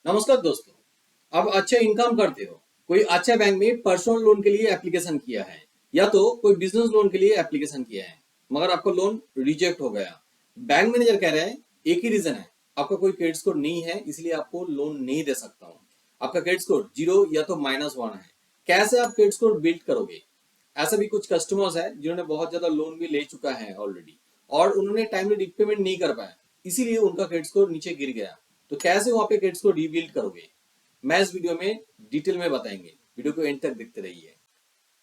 नमस्कार दोस्तों। अब अच्छा इनकम करते हो, कोई अच्छा बैंक में पर्सनल लोन के लिए एप्लीकेशन किया है या तो कोई बिजनेस लोन के लिए एप्लीकेशन किया है, मगर आपका लोन रिजेक्ट हो गया। बैंक मैनेजर कह रहा है एक ही रीजन है, आपका कोई क्रेडिट स्कोर नहीं है, इसलिए आपको लोन नहीं दे सकता हूँ। आपका क्रेडिट स्कोर 0 या तो -1 है। कैसे आप क्रेडिट स्कोर बिल्ड करोगे? ऐसा भी कुछ कस्टमर्स है जिन्होंने बहुत ज्यादा लोन भी ले चुका है ऑलरेडी, और उन्होंने टाइमली रिपेमेंट नहीं कर पाया, इसीलिए उनका क्रेडिट स्कोर नीचे गिर गया। तो कैसे वहां पे क्रेडिट स्कोर रीबिल्ड करोगे, मैं इस वीडियो में डिटेल में बताएंगे। वीडियो को एंड तक देखते रहिए।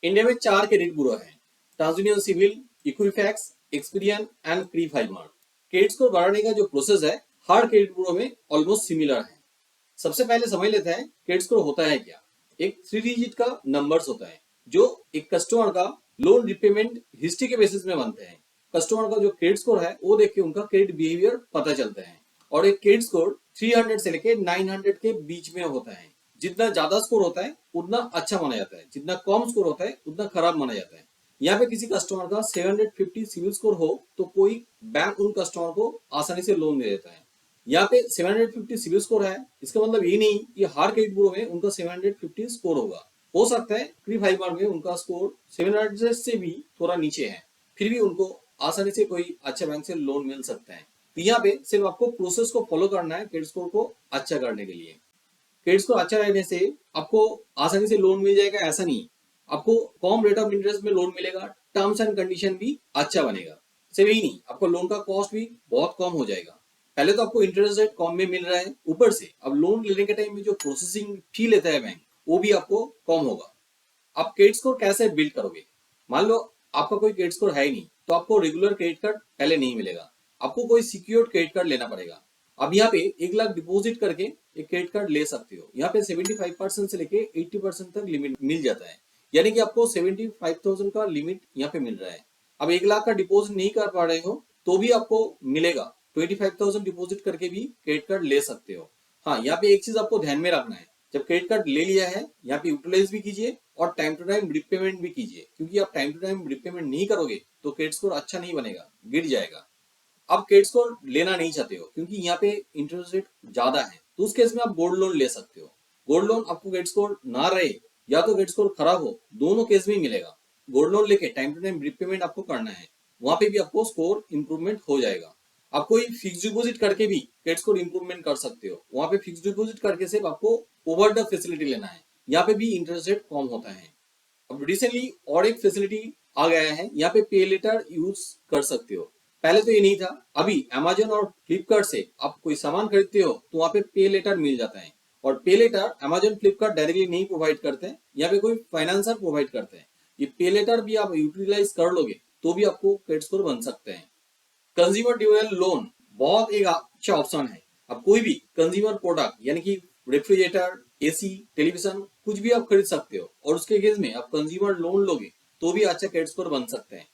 इंडिया में 4 क्रेडिट ब्यूरो हैं: TransUnion CIBIL, Equifax, Experian and CRIF. Credit score बढ़ाने का जो प्रोसेस है हर क्रेडिट ब्यूरो में ऑलमोस्ट सिमिलर है। सबसे पहले समझ लेते हैं क्रेडिट स्कोर होता है क्या। एक 3 डिजिट का नंबर्स होता है जो एक कस्टमर का लोन रिपेमेंट हिस्ट्री के बेसिस में बनते हैं। कस्टमर का जो क्रेडिट स्कोर है वो देख के उनका क्रेडिट बिहेवियर पता चलता है। और एक क्रेडिट स्कोर 300 से लेके 900 के बीच में होता है। जितना ज्यादा स्कोर होता है उतना अच्छा माना जाता है, जितना कम स्कोर होता है उतना खराब माना जाता है। यहाँ पे किसी कस्टमर का 750 सिविल स्कोर हो तो कोई बैंक उन कस्टमर को आसानी से लोन दे देता है। यहाँ पे 750 सिविल स्कोर है, इसका मतलब ये नहीं कि हर क्रेडिट ब्यूरो में उनका 750 स्कोर होगा। हो सकता है प्री फाइव मार्क में उनका स्कोर 700 से भी थोड़ा नीचे है, फिर भी उनको आसानी से कोई अच्छे बैंक से लोन मिल सकता है। तो यहाँ पे सिर्फ आपको प्रोसेस को फॉलो करना है क्रेडिट स्कोर को अच्छा करने के लिए। क्रेडिट स्कोर अच्छा रहने से आपको आसानी से लोन मिल जाएगा ऐसा नहीं, आपको कम रेट ऑफ इंटरेस्ट में लोन मिलेगा, टर्म्स एंड कंडीशन भी अच्छा बनेगा। सिर्फ यही नहीं, आपको लोन का कॉस्ट भी बहुत कम हो जाएगा। पहले तो आपको इंटरेस्ट रेट कम में मिल रहा है, ऊपर से अब लोन लेने के टाइम में जो प्रोसेसिंग फी लेता है बैंक वो भी आपको कम होगा। आप क्रेडिट स्कोर कैसे बिल्ड करोगे? मान लो आपका कोई क्रेडिट स्कोर है ही नहीं, तो आपको रेगुलर क्रेडिट कार्ड पहले नहीं मिलेगा, आपको कोई सिक्योर्ड क्रेडिट कार्ड लेना पड़ेगा। अब यहाँ पे 1 लाख डिपॉजिट करके एक क्रेडिट कार्ड ले सकते हो। यहाँ पे 75% से लेके 80% तक लिमिट मिल जाता है, यानी कि आपको 75,000 का लिमिट यहाँ पे मिल रहा है। अब 1 लाख का डिपॉजिट नहीं कर पा रहे हो तो भी आपको मिलेगा, 25,000 डिपॉजिट करके भी क्रेडिट कार्ड ले सकते हो। हाँ, यहाँ पे एक चीज आपको ध्यान में रखना है, जब क्रेडिट कार्ड ले लिया है यहाँ पे यूटिलाइज भी कीजिए और टाइम टू टाइम रिपेमेंट भी कीजिए, क्योंकि आप टाइम टू टाइम रिपेमेंट नहीं करोगे तो क्रेडिट स्कोर अच्छा नहीं बनेगा, गिर जाएगा। आप क्रेडिट स्कोर लेना नहीं चाहते हो क्योंकि यहाँ पे इंटरेस्ट रेट ज्यादा है, तो उस केस में आप गोल्ड लोन ले सकते हो। गोल्ड लोन आपको क्रेडिट स्कोर ना रहे या तो क्रेडिट स्कोर खराब हो, दोनों केस में मिलेगा। गोल्ड लोन लेके टाइम टू टाइम रिपेमेंट आपको करना है, वहां पे भी आपको स्कोर इंप्रूवमेंट हो जाएगा। आप कोई फिक्स डिपोजिट करके भी क्रेडिट स्कोर इंप्रूवमेंट कर सकते हो, वहां पे फिक्स डिपोजिट करके सिर्फ आपको ओवरड्राफ्ट फैसिलिटी लेना है, यहाँ पे भी इंटरेस्ट रेट कम होता है। अब रिसेंटली और एक फैसिलिटी आ गया है, यहाँ पे पे लेटर यूज कर सकते हो। पहले तो ये नहीं था, अभी अमेजोन और फ्लिपकार्ट से आप कोई सामान खरीदते हो तो वहाँ पे लेटर मिल जाता है। और पे लेटर अमेजोन फ्लिपकार्ट डायरेक्टली नहीं प्रोवाइड करते हैं, यहाँ पे कोई फाइनेंसर प्रोवाइड करते हैं। ये पे लेटर भी आप यूटिलाइज कर लोगे तो भी आपको क्रेडिट स्कोर बन सकते हैं। कंज्यूमर ड्यूरेबल लोन बहुत एक अच्छा ऑप्शन है। अब कोई भी कंज्यूमर प्रोडक्ट यानी कि रेफ्रिजरेटर, एसी, टेलीविजन कुछ भी आप खरीद सकते हो, और उसके केस में आप कंज्यूमर लोन लोगे तो भी अच्छा क्रेडिट स्कोर बन सकते हैं।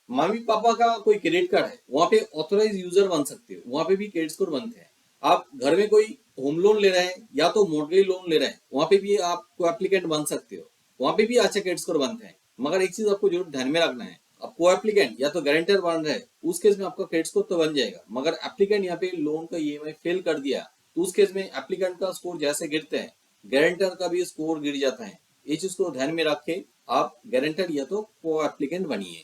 मम्मी पापा का कोई क्रेडिट कार्ड है, वहां पे ऑथोराइज यूजर बन सकते हो, वहां पे भी क्रेडिट स्कोर बनते हैं। आप घर में कोई होम लोन ले रहे हैं या तो मोर्टगेज लोन ले रहे हैं, वहां पे भी आपको एप्लीकेंट बन सकते हो, वहां पे भी अच्छा क्रेडिट स्कोर बनते हैं। मगर एक चीज आपको जरूर ध्यान में रखना है, आप को एप्लीकेंट या तो गारंटर बन रहे हैं, उस केस में आपका क्रेडिट स्कोर तो बन जाएगा, मगर एप्लीकेंट यहाँ पे लोन का ईएमआई फेल कर दिया तो उस केस में एप्लीकेंट का स्कोर जैसे गिरते हैं गारंटर का भी स्कोर गिर जाता है। ये चीज को ध्यान में रख के आप गारंटर या तो को एप्लीकेंट बनिए।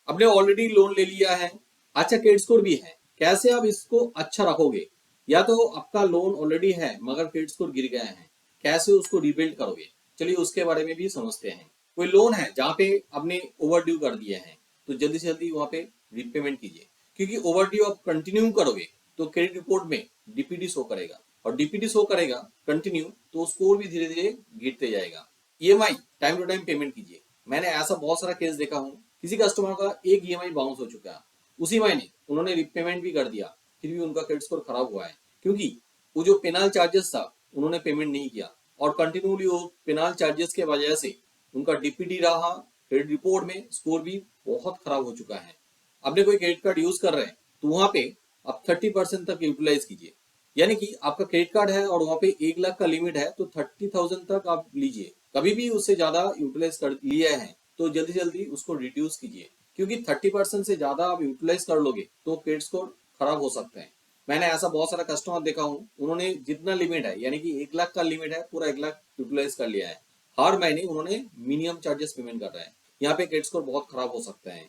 आपने ऑलरेडी लोन ले लिया है, अच्छा क्रेडिट स्कोर भी है, कैसे आप इसको अच्छा रखोगे? या तो आपका लोन ऑलरेडी है मगर क्रेडिट स्कोर गिर गया है, कैसे उसको रिबिल्ड करोगे? चलिए उसके बारे में भी समझते हैं। कोई लोन है जहाँ पे आपने ओवर ड्यू कर दिया है तो जल्दी से जल्दी वहां पे रिपेमेंट कीजिए, क्योंकि ओवर ड्यू आप कंटिन्यू करोगे तो क्रेडिट रिपोर्ट में डीपीडी शो करेगा, और डीपीडी शो करेगा कंटिन्यू तो स्कोर भी धीरे धीरे गिरते जाएगा। EMI time to time payment कीजिए। मैंने ऐसा बहुत सारा केस देखा हूँ, किसी कस्टमर का एक ईएमआई बाउंस हो चुका है, उसी महीने उन्होंने रिपेमेंट भी कर दिया, फिर भी उनका क्रेडिट स्कोर खराब हुआ है, क्योंकि वो जो पेनाल चार्जेस था उन्होंने पेमेंट नहीं किया, और कंटिन्यूली वो पेनाल चार्जेस के वजह से उनका डीपीडी रहा, क्रेडिट रिपोर्ट में स्कोर भी बहुत खराब हो चुका है। आपने कोई क्रेडिट कार्ड यूज कर रहे हैं तो वहां पे आप 30% तक यूटिलाइज कीजिए, यानी कि आपका क्रेडिट कार्ड है और वहां पे 1 लाख का लिमिट है तो 30,000 तक आप लीजिए। कभी भी उससे ज्यादा यूटिलाइज कर लिया है तो जल्दी जल्दी उसको रिड्यूस कीजिए, क्योंकि 30% से ज्यादा आप यूटिलाइज कर लोगे तो क्रेडिट स्कोर खराब हो सकता है। मैंने ऐसा बहुत सारा कस्टमर देखा हूँ, उन्होंने जितना लिमिट है यानी कि 1 लाख का लिमिट है पूरा 1 लाख यूटिलाइज कर लिया है। हर महीने उन्होंने मिनिमम चार्जेस पेमेंट कर रहे हैं। यहाँ पे क्रेडिट स्कोर बहुत खराब हो सकता है।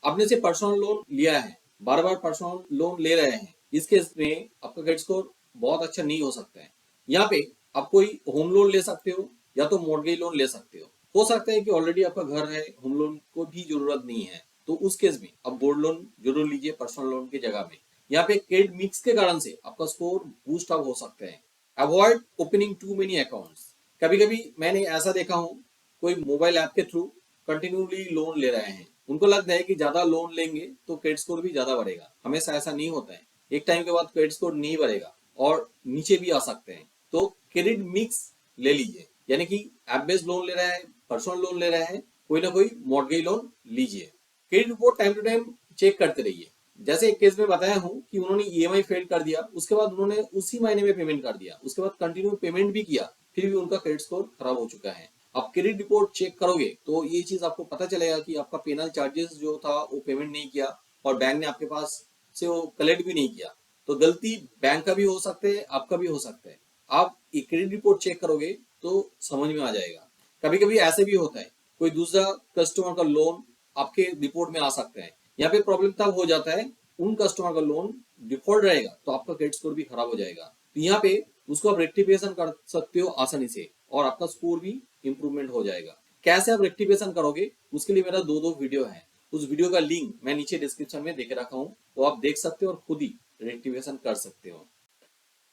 आपने से पर्सनल लोन लिया है, बार बार पर्सनल लोन ले रहे हैं, इस केस में आपका क्रेडिट स्कोर बहुत अच्छा नहीं हो सकता है। यहाँ पे आप कोई होम लोन ले सकते हो या तो मॉर्गेज लोन ले सकते हो सकता है कि ऑलरेडी आपका घर है, होम लोन को भी जरूरत नहीं है, तो उस केस में आप गोल्ड लोन जरूर लीजिए पर्सनल लोन की जगह में। यहाँ पे क्रेडिट मिक्स के कारण से आपका स्कोर बूस्ट अप हो सकता है। Avoid opening too many accounts. कभी कभी मैंने ऐसा देखा हूँ, कोई मोबाइल ऐप के थ्रू कंटिन्यूली लोन ले रहे हैं, उनको लगता है कि ज्यादा लोन लेंगे तो क्रेडिट स्कोर भी ज्यादा बढ़ेगा। हमेशा ऐसा नहीं होता है, एक टाइम के बाद क्रेडिट स्कोर नहीं बढ़ेगा और नीचे भी आ सकते हैं। तो क्रेडिट मिक्स ले लीजिए, यानी कि ऐप बेस्ड लोन ले रहे हैं, पर्सनल लोन ले रहे हैं, कोई ना कोई मॉर्गेज लोन लीजिए। Credit report time to time check करते रहिए। जैसे एक केस में बताया हूँ कि उन्होंने ईएमआई फेल कर दिया, उसके बाद उन्होंने उसी महीने में पेमेंट कर दिया, उसके बाद कंटिन्यू पेमेंट भी किया, फिर भी उनका क्रेडिट स्कोर खराब हो चुका है। आप क्रेडिट रिपोर्ट चेक करोगे तो ये चीज आपको पता चलेगा कि आपका पेनल चार्जेस जो था वो पेमेंट नहीं किया और बैंक ने आपके पास से वो कलेक्ट भी नहीं किया। तो गलती बैंक का भी हो सकता है, आपका भी हो सकता है। आप एक क्रेडिट रिपोर्ट चेक करोगे तो समझ में आ जाएगा। कभी कभी ऐसे भी होता है, कोई दूसरा कस्टमर का लोन आपके रिपोर्ट में आ सकता है। यहाँ पे प्रॉब्लम तब हो जाता है, उन कस्टमर का लोन डिफॉल्ट रहेगा तो आपका क्रेडिट स्कोर भी खराब हो जाएगा। तो यहाँ पे उसको आप रेक्टिफिकेशन कर सकते हो आसानी से और आपका स्कोर भी इंप्रूवमेंट हो जाएगा। कैसे आप रेक्टिफिकेशन करोगे, उसके लिए मेरा दो वीडियो है, उस वीडियो का लिंक मैं नीचे डिस्क्रिप्शन में देके रखा हूँ, तो आप देख सकते हो और खुद ही रेक्टिफिकेशन कर सकते हो।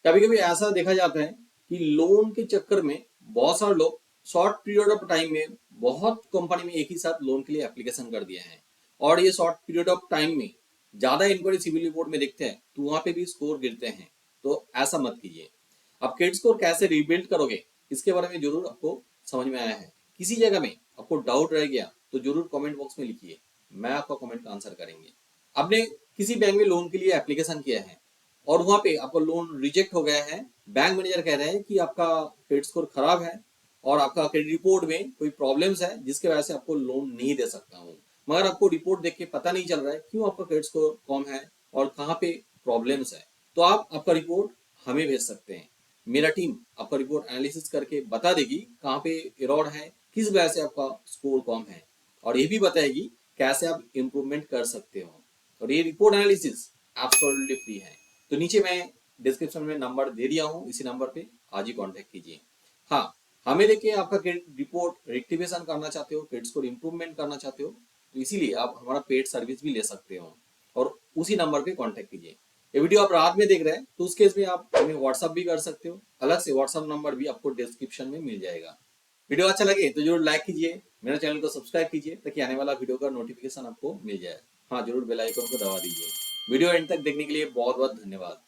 कभी कभी ऐसा देखा जाता है कि लोन के चक्कर में बहुत सारे लोग शॉर्ट पीरियड ऑफ टाइम में बहुत कंपनी में एक ही साथ लोन के लिए एप्लीकेशन कर दिए हैं और ये शॉर्ट पीरियड ऑफ टाइम में ज्यादा इंक्वायरी सिविल रिपोर्ट में देखते हैं तो वहां पे भी स्कोर गिरते हैं। तो ऐसा मत कीजिए। आप क्रेडिट स्कोर कैसे रिबिल्ड करोगे, इसके बारे में जरूर आपको समझ में आया है। किसी जगह में आपको डाउट रह गया तो जरूर कमेंट बॉक्स में लिखिए, मैं आपका कमेंट का आंसर करेंगे। आपने किसी बैंक में लोन के लिए एप्लीकेशन किया है और वहां पे आपका लोन रिजेक्ट हो गया है, बैंक मैनेजर कह रहे हैं कि आपका क्रेडिट स्कोर खराब है और आपका क्रेडिट रिपोर्ट में कोई प्रॉब्लम्स है जिसके वजह से आपको लोन नहीं दे सकता हूँ। मगर आपको रिपोर्ट देख के पता नहीं चल रहा है क्यों आपका क्रेडिट स्कोर कम है और कहाँ पे प्रॉब्लम्स है, तो आप आपका रिपोर्ट हमें भेज सकते हैं। मेरा टीम आपका रिपोर्ट एनालिसिस करके बता देगी कहाँ पे एरर है, किस वजह से आपका स्कोर कम है, और ये भी बताएगी कैसे आप इम्प्रूवमेंट कर सकते हो। और ये रिपोर्ट एनालिसिस एब्सोल्युटली फ्री है। तो नीचे मैं डिस्क्रिप्शन में नंबर दे दिया हूँ, इसी नंबर पे आज ही कांटेक्ट कीजिए। हाँ, हमें देखिए आपका क्रेडिट रिपोर्ट रेक्टिफिकेशन करना चाहते हो, क्रेडिट स्कोर इंप्रूवमेंट करना चाहते हो, तो इसीलिए आप हमारा पेड सर्विस भी ले सकते हो और उसी नंबर पे कांटेक्ट कीजिए। ये वीडियो आप रात में देख रहे हैं तो उस केस में आप हमें व्हाट्सअप भी कर सकते हो, अलग से व्हाट्सअप नंबर भी आपको डिस्क्रिप्शन में मिल जाएगा। वीडियो अच्छा लगे तो जरूर लाइक कीजिए, मेरे चैनल को सब्सक्राइब कीजिए ताकि आने वाला वीडियो का नोटिफिकेशन आपको मिल जाए। हाँ, जरूर बेल आइकन को दबा दीजिए। वीडियो एंड तक देखने के लिए बहुत बहुत धन्यवाद।